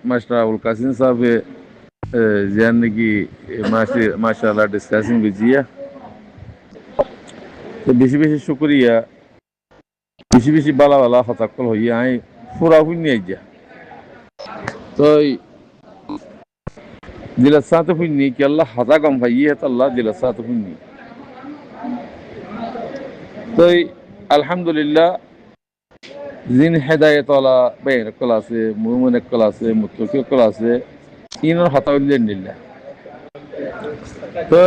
Master Abul Qasim সাহেবে জিয়ান নাকি মাশাআল্লাহ ডিসকাসিং বিজিয়া তো বেশি বেশি শুকরিয়া বেশি বেশি বালা বালা হতাকল হইয়া আই পুরা হুইনি আইয়া তো দিলা সাথে হুইনি কি আল্লাহ হতা কম ভাইয়ে তো আল্লাহ দিলা সাথে হুইনি তো আলহামদুলিল্লাহ জিন হেদায়েত ওয়ালা বের কল আছে মুমিন কল আছে মুত্তাকি কল আছে ইনর হতা হইলেন নিল্লা তো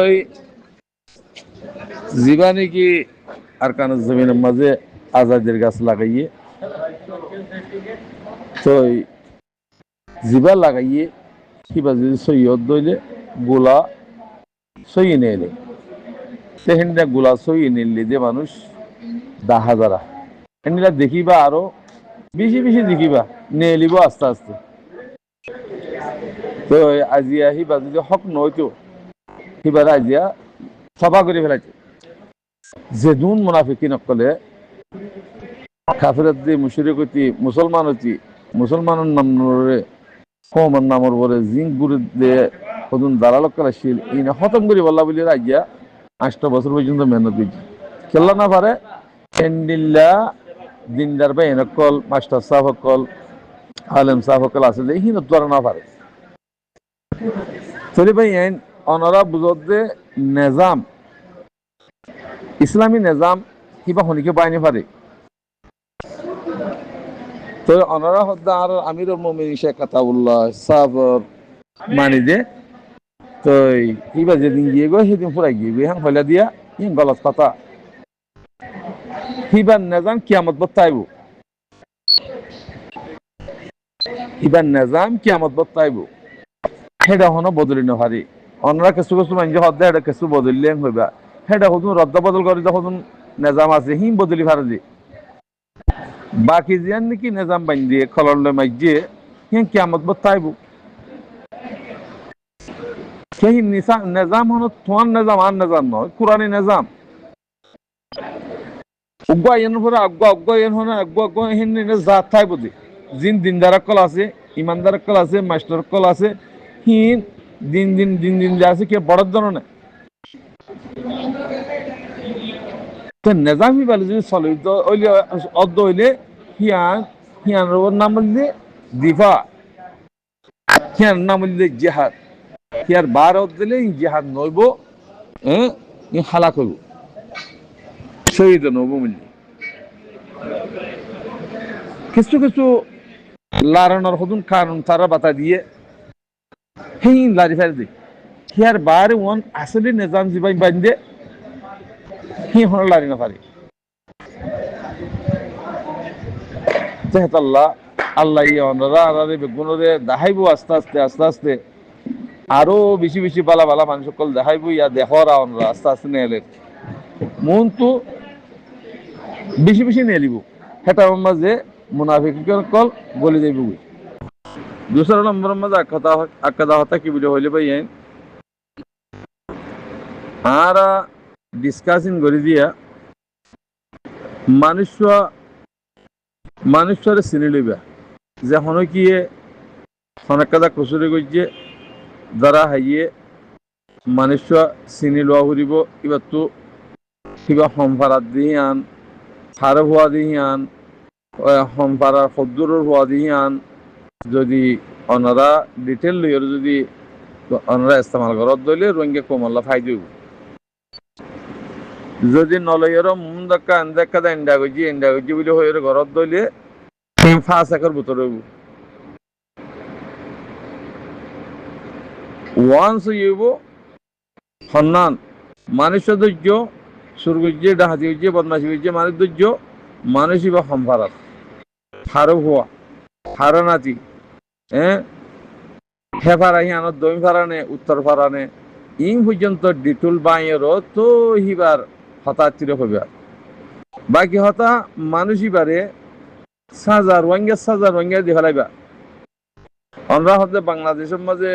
জীবানী কি আর কান জমিনের মাঝে আজাদের গাছ লাগাইয়ে তো জিবা লাগাইয়ে কিবা যদি সৈয়দ দইলে গোলা সই নেলে সেখানটা গোলা সই নিলে যে মানুষ দাহা যারা এনরা দেখিবা আরো বেশি বেশি দেখিবা নিয়ে লিব আস্তে আস্তে তো আজিয়া হিবা যদি হক নয়তো হিবার আজিয়া সভা করে ফেলাইছে যেদুন মুনাফিকি নকলে কাফিরাত দি মুশরিকতি মুসলমানের নাম নরে কমর নামর বলে জিঙ্ক গুরু দে কদুন দালালক করা শিল ইনা খতম করি বল্লা বলি রাজিয়া 8 বছর পর্যন্ত মেহনত করছি খেলা না পারে এন্ডিল্লা দিনদার ভাই এনকল মাস্টার সাহেব কল আলেম সাহেব কল আছে যে হিনত ধরা না পারে চলি ভাই এন অনরা বুঝতে নিজাম ইসলামী নিজাম কিবা হনিকে বাইনি পারে তো অনরা হদ্দা আর আমিরুল মুমিনিন শেখ আতাউল্লাহ সাবর মানি যে তো কিবা যেদিন গিয়ে গো সেদিন ফুরাই গিয়ে গো হ্যাঁ হইলা দিয়া ইন গলত কথা হিবার নিজাম কিয়ামত বত্তাইব হিবার নিজাম কিয়ামত বত্তাইব হেডা হনো বদলি নহারি অনরা কিছু কিছু মানুষ হদ্দা হেডা কিছু বদলিলেন হইবা হেডা হদুন রদ্দ বদল করে যখন নিজাম আছে হিম বদলি ফারে দি বাকি জিয়ান নাকি নিজাম বান দিয়ে খললে মাইজে হিম কিয়ামত বত্তাইব সেই নিজাম হনো তোমার নিজাম আর নিজাম নয় কোরআনী নিজাম উগ্গা এন হরে আগ্গা এন হনে আগ্গা হিন জাত থাই বুঝি জিন দিনদার কল আছে ইমানদার কল আছে মাস্টার কল আছে হিন দিন যা আছে কে বড় ধরনের তো নিজাম হি বলে যদি চলে ওইলে অর্ধ হইলে হিয়ান নাম বললে দিফা হিয়ান নাম বললে জেহাদ হিয়ার বার দিলে জেহাদ নইব হালাক হইব শহীদ নব মিললি কিছু কিছু লারানোর হদুন কারণ তারা বাতা দিয়ে হেই লারি ফেল দি হিয়ার বার ওয়ান আসলে নিজাম জিবাই বান্ধে হি হন লারি না পারে যেহেতু আল্লাহ ইয়নরা আরে বেগুনরে দেখাইব আস্তে আস্তে আরো বেশি বেশি বালা বালা মানুষ সকল দেখাইব ইয়া দেহরা অনরা আস্তে আস্তে নেলে মন তো বেশি বেশি নিয়ে লিব হেটার মাঝে মুনাফিকের কল গলি যাইব দুসরা নম্বর মাঝে আকাদা হতা কি বলে হইলে ভাই আর ডিসকাসিং করে দিয়া মানুষরে চিনি লইবা যে হনো কি অনেক কাদা কচুরি গিয়ে যারা হাইয়ে মানুষ চিনি লোৱা ফুরিব এবার তো কিবা সম্পারাত দিয়ে আন সারে হওয়া দিয়ে আন সম্পারার সদ্দুরের হওয়া দিয়ে আন যদি ওনারা ডিটেল লইয়ার যদি ওনারা ইস্তেমাল করত দইলে রোহিঙ্গা কমল্লা ফাই দিব যদি নলইয়ারও মুন দেখা দেখা এন্ডা গজি বলে হইয়ার ঘরত দইলে 5 একর ভিতর হইব ওয়ান্স হইব সন্নান মানুষের ধৈর্য সুরগুজ্জে ডাহাতি হইছে বদমাশি হইছে মানুষ ধৈর্য মানুষই বা সম্পারাত হারো হওয়া হারা নাতি হেফারাহি আনত দই ফারানে উত্তর ফারানে ইং পর্যন্ত ডিটুল বাইয়েরও তো হিবার হতাচির হইবার বাকি হতা মানুষই বারে সাজার ওয়াঙ্গা দিয়ে ফেলাইবা আমরা হতে বাংলাদেশের মাঝে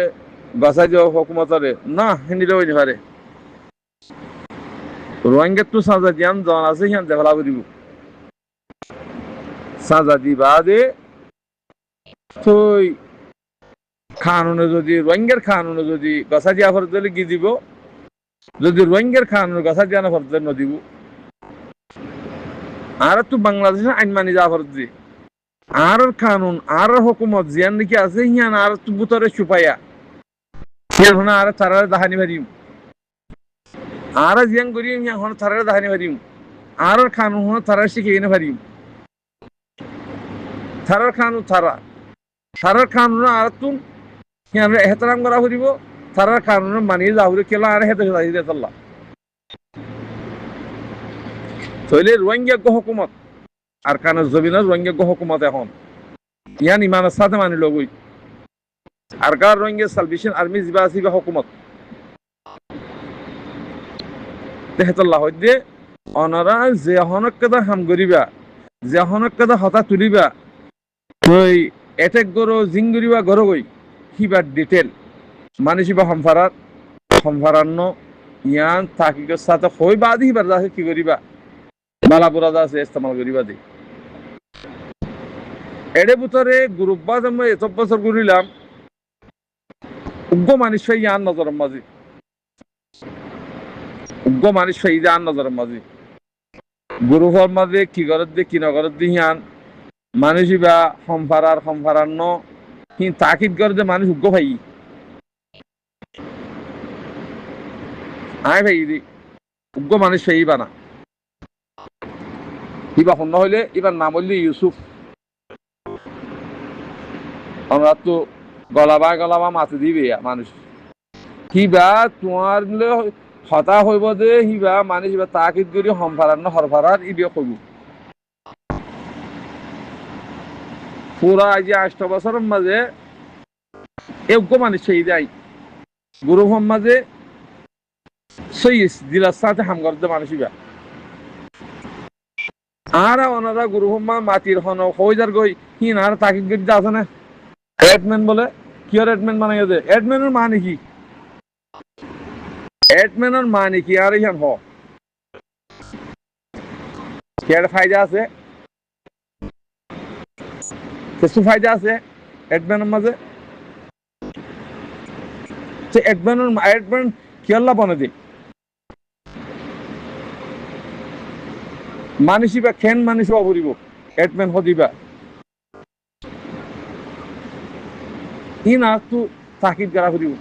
বাসাই যাওয়া হকুমতরে না হিন্দিটা হইতে পারে রোহিঙ্গার তো সাজা দিয়ান জন আছে হিয়ান দেফলা দিব সাজা দিবা দে তুই খানুনে যদি রোহিঙ্গার খানুনে যদি গছা দিয়া ফরত দিলে কি দিব, যদি রোহিঙ্গার খানুনে গছা দিয়া না ফরত ন দিব। আর তো বাংলাদেশের আইন মানি যা ফরত দি আর কানুন আর হুকুমত জিয়ান নাকি আছে হিয়ান আর তো বুতরে ছুপাইয়া হিয়ান হনা আর তারারে দাহানি মারিম, আর জিয়ান করিম হিয়ান হনা তারারে দাহানি মারিম, আর কানুন হনা তারারে শিখে এনে পারিম। তারার কানুন তারার কানুন আর তুন হিয়ান এহতরাম করা ফুরিব, তারার কানুন মানিয়ে যা ফুরি কেলা আর হেতে যাইতে তাল্লা তইলে রোহিঙ্গা হুকুমত আর কানের জমিনের রোহিঙ্গা হুকুমত এখন ইয়ান ইমানের সাথে মানি লগই আর কার রোহিঙ্গা সালভেশন আর্মি জিবা আসিবা হুকুমত তেহতল্লাহ হইতে অনারা যে হনক কেদা হাম করিবা, যে হনক কেদা হতা তুলিবা, তুই এটেক গরো জিং করিবা গরো গই হিবার ডিটেল মানিসিবা সম্ভারান্ন ইয়ান তাকিকের সাথে হই বাদি হিবার দাসে কি করিবা বালা বুড়া দাসে ইস্তেমাল করিবা দি এডে ভিতরে গ্রুপবাজ আমরা এত বছর করিলাম উগ্র মানুষ ইয়ান নজরের মাঝি, উগ্র মানুষ ইয়ান নজরের মাঝি গ্রুপের মাঝে কি করে দিয়ে কি নগর দি হিয়ান মানুষই বা সম্ভারান্ন কি তাকিদ করে যে মানুষ উগ্র ভাই আয় ভাই দি উগ্র মানুষ ফাইবা না ইবা শূন্য হইলে এবার নাম হইলে ইউসুফ। আমরা তো গলাবা মাতি দিবে মানুষ হিবা তোমার হতা হইব যে হিবা মানুষ হিবা তাকিদ করি সম্ভারান্ন হরভারার ইবে কইব পুরা আজ 8 বছরের মাঝে যোগ্য মানুষ সেই দেয় গ্রুপের মাঝে সেই দিলার সাথে হাম করতে মানুষ হিবা আর ওনারা গ্রুপের মাতির হন হইজার গই হিন আর তাকিদ করি আছে না এডমেন বলে কি আর এডমেন মানে গেছে এডমেনের মানে কি, এডমেনের মানে কি আর ইহান হ কেয়ার ফায়দা আছে কিছু ফায়দা আছে এডমেনের মাঝে সে এডমেন কিয়াল্লা বনে দি মানিসি বা খেন মানিস অভরিব এডমেন হদিবা ই না তু তাকিদ করা ফুরিব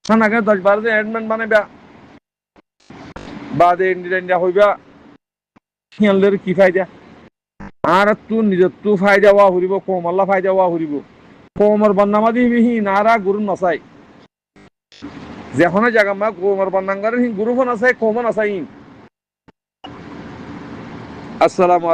সানাকে 10-12 দিন এডমেন বানাইবা বাদে ইন্ডিয়া হইবা হিয়ালদের কি ফায়দা আর তু নিজের তু ফায়দা হওয়া ফুরিব কোমল্লা ফায়দা হওয়া ফুরিব কোমর বন্নামাদি হি নারা গুরু নসাই যেখানে জায়গা মা কোমর বন্নাঙ্গারের হি গুরু নাসাই কোমন আসাই। আসসালামু আলাইকুম।